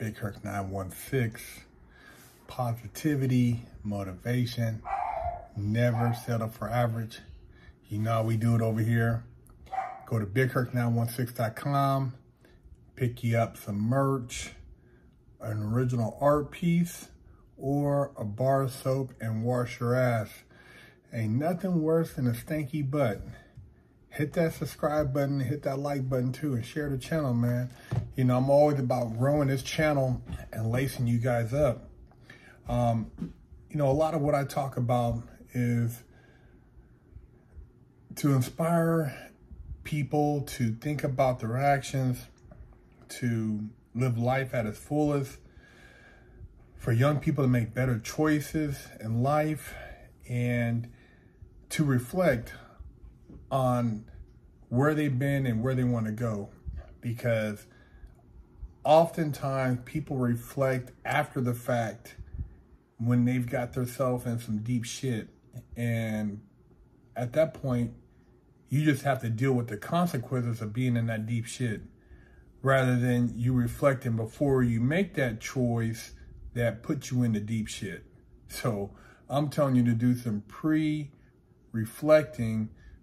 Big Kirk 916. Positivity, motivation, never settle for average. You know how we do it over here. Go to bigkirk916.com, pick you up some merch, an original art piece, or a bar of soap and wash your ass. Ain't nothing worse than a stanky butt. Hit that subscribe button, hit that like button too, and share the channel, man. You know, I'm always about growing this channel and lacing you guys up. You know, a lot of what I talk about is to inspire people to think about their actions, to live life at its fullest, for young people to make better choices in life, and to reflect on where they've been and where they want to go. Because oftentimes people reflect after the fact when they've got themselves in some deep shit. And at that point, you just have to deal with the consequences of being in that deep shit, rather than you reflecting before you make that choice that puts you in the deep shit. So I'm telling you to do some pre-reflecting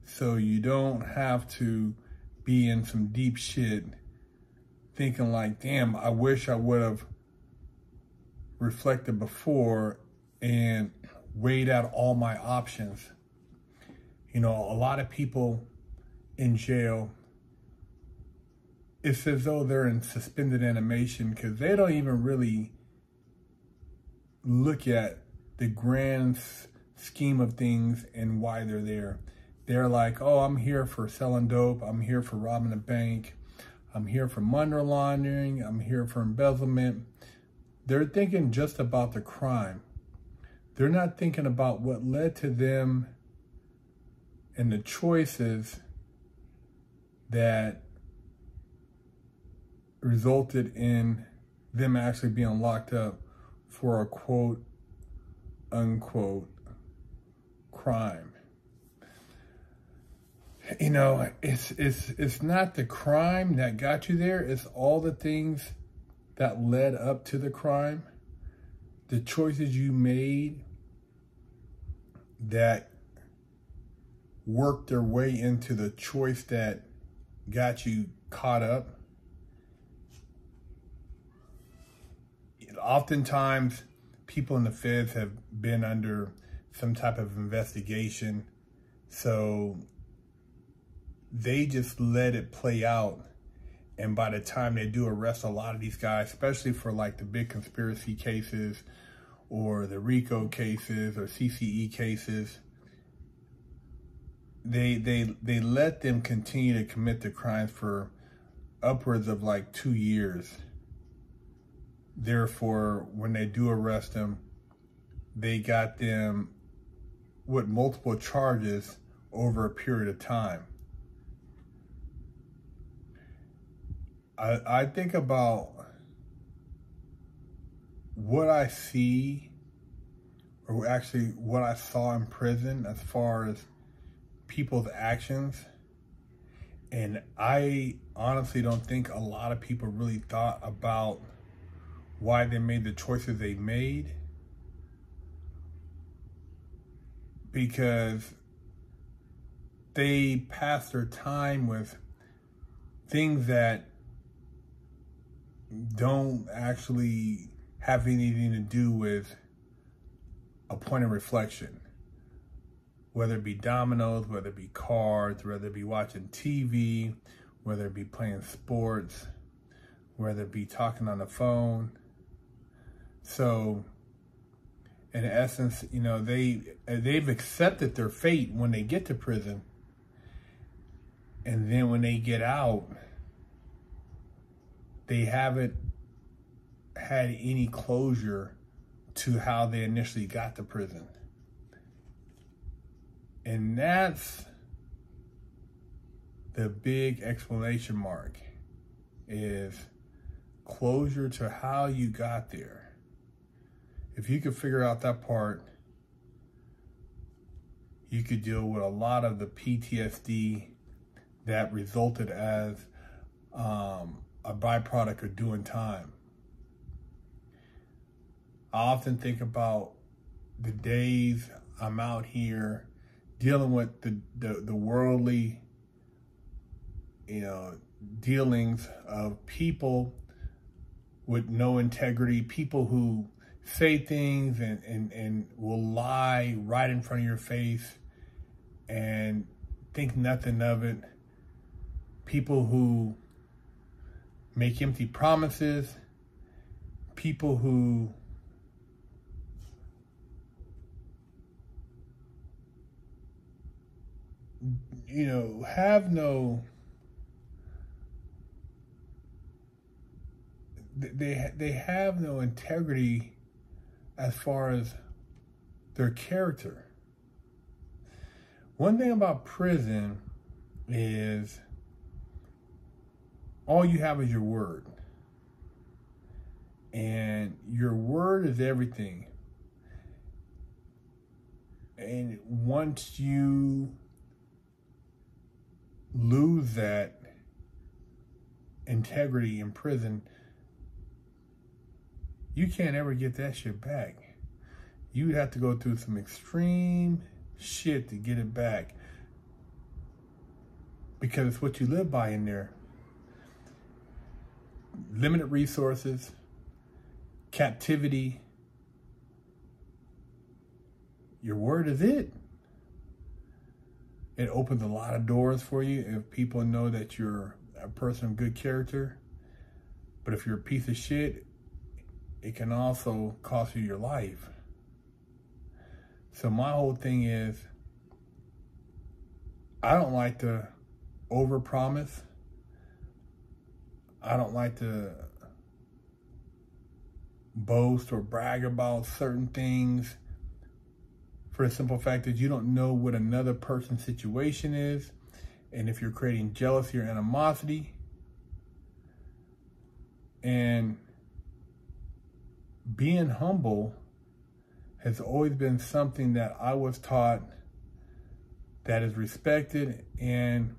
so you don't have to be in some deep shit thinking like, damn, I wish I would have reflected before and weighed out all my options. You know, a lot of people in jail, it's as though they're in suspended animation because they don't even really look at the grand scheme of things and why they're there. They're like, oh, I'm here for selling dope. I'm here for robbing a bank. I'm here for money laundering. I'm here for embezzlement. They're thinking just about the crime. They're not thinking about what led to them and the choices that resulted in them actually being locked up for a quote unquote crime. You know, it's not the crime that got you there. It's all the things that led up to the crime, the choices you made that worked their way into the choice that got you caught up. Oftentimes, people in the feds have been under some type of investigation, so they just let it play out. And by the time they do arrest a lot of these guys, especially for like the big conspiracy cases or the RICO cases or CCE cases, they let them continue to commit the crimes for upwards of like 2 years. Therefore, when they do arrest them, they got them with multiple charges over a period of time. I think about what I see, or actually what I saw in prison as far as people's actions. And I honestly don't think a lot of people really thought about why they made the choices they made, because they passed their time with things that don't actually have anything to do with a point of reflection. Whether it be dominoes, whether it be cards, whether it be watching TV, whether it be playing sports, whether it be talking on the phone. So, in essence, you know, they've accepted their fate when they get to prison. And then when they get out, they haven't had any closure to how they initially got to prison. And that's the big exclamation mark, is closure to how you got there. If you could figure out that part, you could deal with a lot of the PTSD that resulted as a byproduct of doing time. I often think about the days I'm out here dealing with the worldly, dealings of people with no integrity, people who say things and will lie right in front of your face and think nothing of it. People who make empty promises. People who have no, they have no integrity as far as their character. One thing about prison is all you have is your word. And your word is everything. And once you lose that integrity in prison, you can't ever get that shit back. You'd have to go through some extreme shit to get it back, because it's what you live by in there. Limited resources, captivity. Your word is it. It opens a lot of doors for you if people know that you're a person of good character. But if you're a piece of shit, it can also cost you your life. So my whole thing is, I don't like to overpromise. I don't like to boast or brag about certain things, for the simple fact that you don't know what another person's situation is. And if you're creating jealousy or animosity, and being humble has always been something that I was taught that is respected, and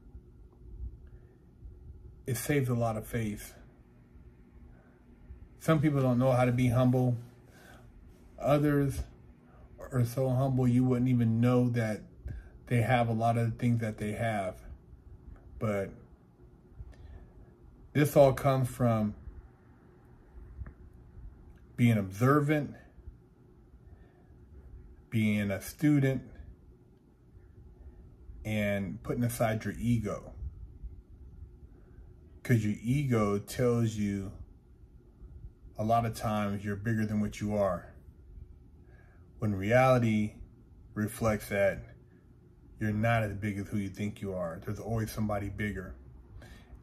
it saves a lot of face. Some people don't know how to be humble. Others are so humble you wouldn't even know that they have a lot of the things that they have. But this all comes from being observant, being a student, and putting aside your ego. Because your ego tells you a lot of times you're bigger than what you are, when reality reflects that you're not as big as who you think you are. There's always somebody bigger,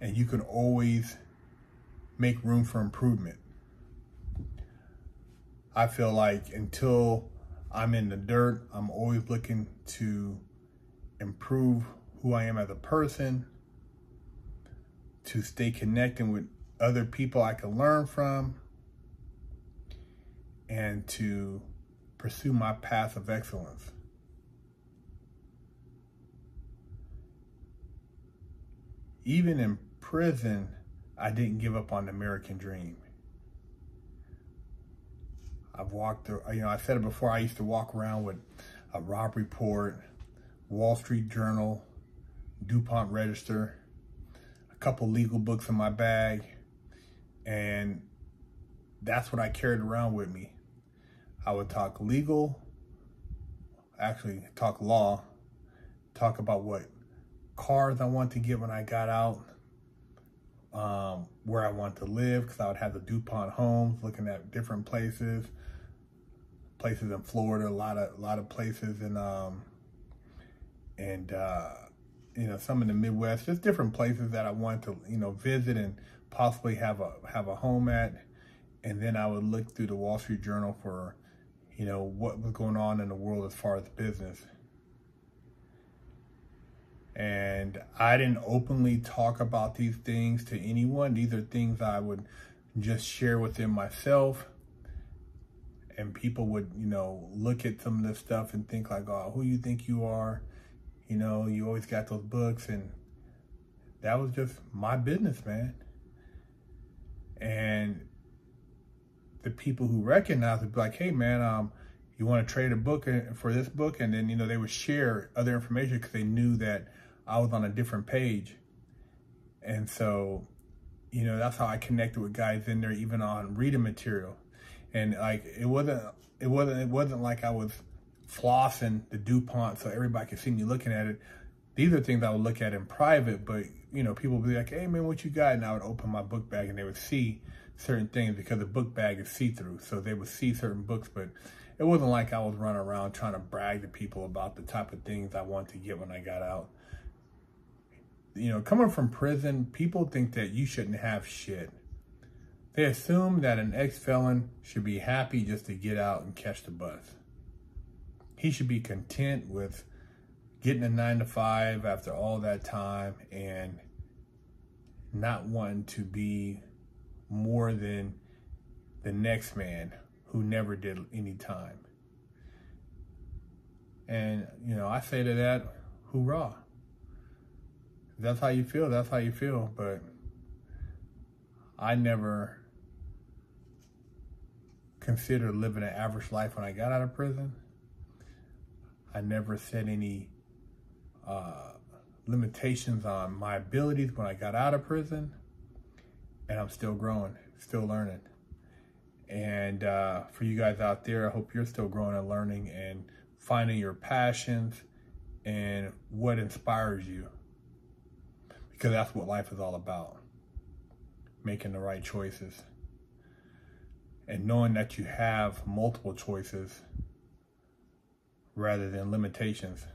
and you can always make room for improvement. I feel like until I'm in the dirt, I'm always looking to improve who I am as a person, to stay connected with other people I can learn from, and to pursue my path of excellence. Even in prison, I didn't give up on the American dream. I've walked through, I said it before, I used to walk around with a Rob Report, Wall Street Journal, DuPont Register, a couple legal books in my bag, and that's what I carried around with me. I would talk legal, actually talk law, talk about what cars I want to get when I got out, where I want to live, because I would have the DuPont homes, looking at different places in Florida, a lot of places in some in the Midwest, just different places that I wanted to visit and possibly have a home at. And then I would look through the Wall Street Journal for what was going on in the world as far as business. And I didn't openly talk about these things to anyone. These are things I would just share within myself. And people would, look at some of this stuff and think like, oh, who you think you are? You always got those books. And that was just my business, man. And the people who recognize would be like, hey man, you want to trade a book for this book? And then, you know, they would share other information because they knew that I was on a different page. And so, you know, that's how I connected with guys in there, even on reading material. And like, it wasn't like I was flossing the DuPont so everybody could see me looking at it. These are things I would look at in private, but, you know, people would be like, hey man, what you got? And I would open my book bag and they would see certain things because the book bag is see-through. So they would see certain books, but it wasn't like I was running around trying to brag to people about the type of things I wanted to get when I got out. You know, coming from prison, people think that you shouldn't have shit. They assume that an ex-felon should be happy just to get out and catch the bus. He should be content with getting a 9-to-5 after all that time and not wanting to be more than the next man who never did any time. And, you know, I say to that, hoorah. If that's how you feel, that's how you feel. But I never considered living an average life when I got out of prison. I never set any limitations on my abilities when I got out of prison. And I'm still growing, still learning. And for you guys out there, I hope you're still growing and learning and finding your passions and what inspires you. Because that's what life is all about. Making the right choices. And knowing that you have multiple choices rather than limitations.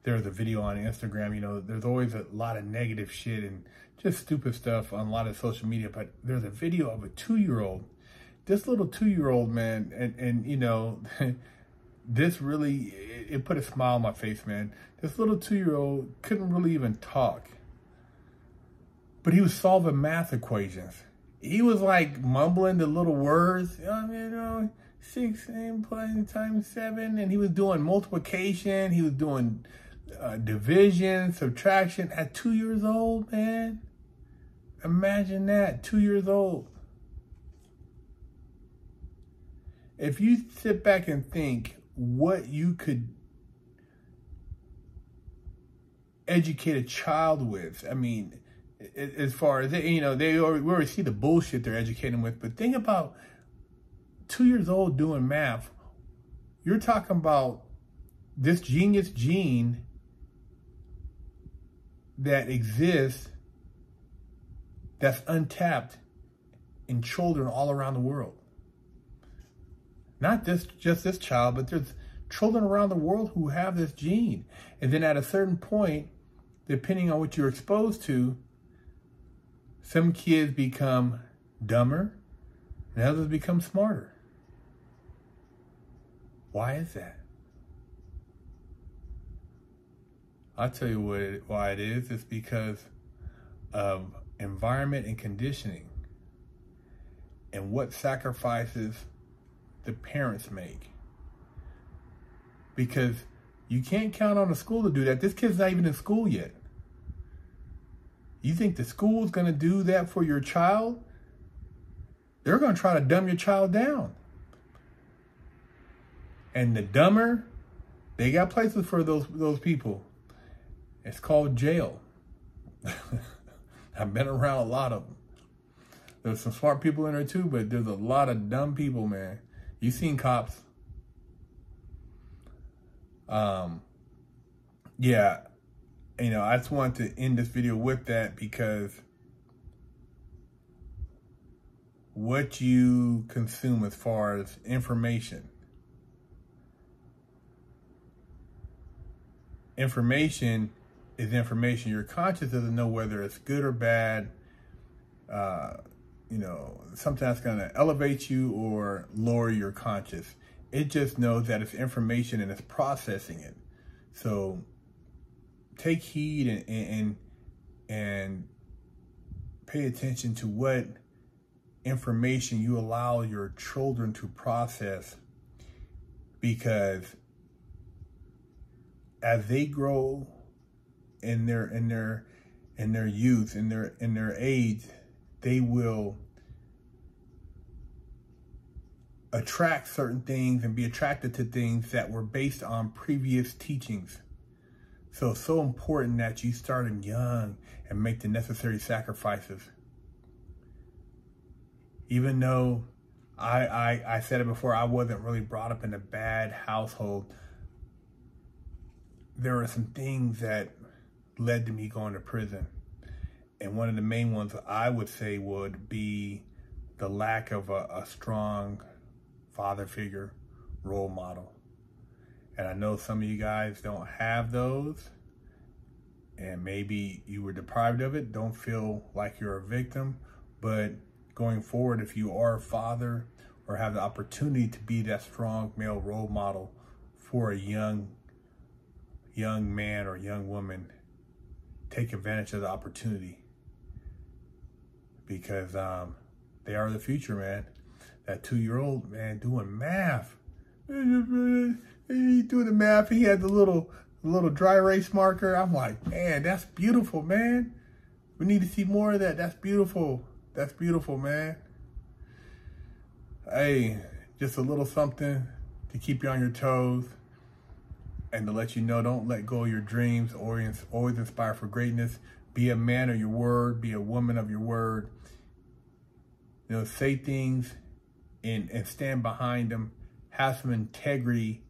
There's a video on Instagram, you know, there's always a lot of negative shit and just stupid stuff on a lot of social media, but there's a video of a 2-year-old, this little 2-year-old, man, and you know, this really, it put a smile on my face, man. This little 2-year-old couldn't really even talk, but he was solving math equations. He was like mumbling the little words, you know, 6 times 7, and he was doing multiplication, he was doing division, subtraction at 2 years old, man. Imagine that, 2 years old. If you sit back and think what you could educate a child with, I mean, as far as, you know, we already see the bullshit they're educating with, but think about 2 years old doing math. You're talking about this genius gene that exists that's untapped in children all around the world. Not just this child, but there's children around the world who have this gene. And then at a certain point, depending on what you're exposed to, some kids become dumber and others become smarter. Why is that? I'll tell you why it is. It's because of environment and conditioning and what sacrifices the parents make. Because you can't count on the school to do that. This kid's not even in school yet. You think the school's going to do that for your child? They're going to try to dumb your child down. And the dumber, they got places for those people. It's called jail. I've been around a lot of them. There's some smart people in there too, but there's a lot of dumb people, man. You've seen cops. Yeah, you know, I just wanted to end this video with that because what you consume as far as information. Information is information. Your conscience doesn't know whether it's good or bad. You know, sometimes it's going to elevate you or lower your conscience. It just knows that it's information and it's processing it. So take heed and pay attention to what information you allow your children to process, because as they grow in their youth, in their age, they will attract certain things and be attracted to things that were based on previous teachings. So it's so important that you start them young and make the necessary sacrifices. Even though I said it before, I wasn't really brought up in a bad household, there are some things that led to me going to prison. And one of the main ones I would say would be the lack of a strong father figure, role model. And I know some of you guys don't have those, and maybe you were deprived of it. Don't feel like you're a victim, but going forward, if you are a father or have the opportunity to be that strong male role model for a young man or young woman, take advantage of the opportunity, because they are the future, man. That 2-year-old, man, doing math. He's doing the math. He had the little dry erase marker. I'm like, man, that's beautiful, man. We need to see more of that. That's beautiful. That's beautiful, man. Hey, just a little something to keep you on your toes and to let you know, don't let go of your dreams. Always inspire for greatness. Be a man of your word. Be a woman of your word. You know, say things and stand behind them. Have some integrity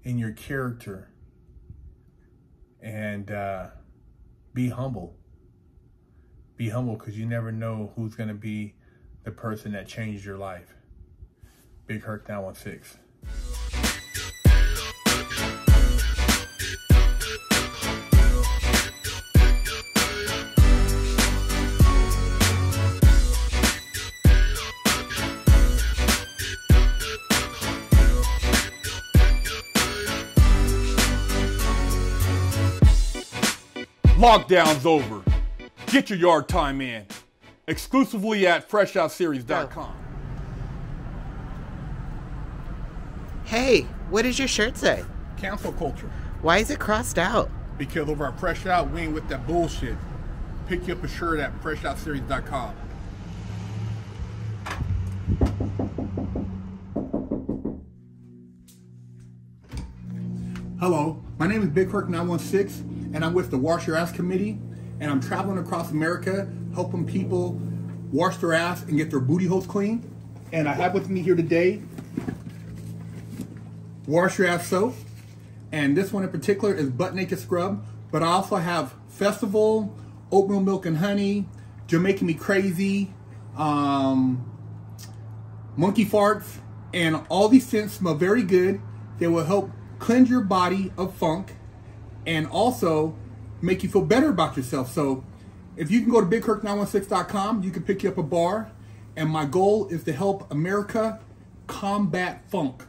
in your character. And be humble. Be humble, because you never know who's going to be the person that changed your life. Big Herc 916. Lockdown's over. Get your yard time in. Exclusively at FreshOutSeries.com. Hey, what does your shirt say? Cancel culture. Why is it crossed out? Because over at Fresh Out, we ain't with that bullshit. Pick you up a shirt at FreshOutSeries.com. Hello, my name is Big Herc 916, and I'm with the Wash Your Ass Committee, and I'm traveling across America helping people wash their ass and get their booty holes clean. And I have with me here today Wash Your Ass Soap, and this one in particular is Butt Naked Scrub, but I also have Festival, Oatmeal Milk and Honey, Jamaican Me Crazy, Monkey Farts, and all these scents smell very good. They will help cleanse your body of funk and also make you feel better about yourself. So if you can go to BigHerc916.com, you can pick you up a bar. And my goal is to help America combat funk.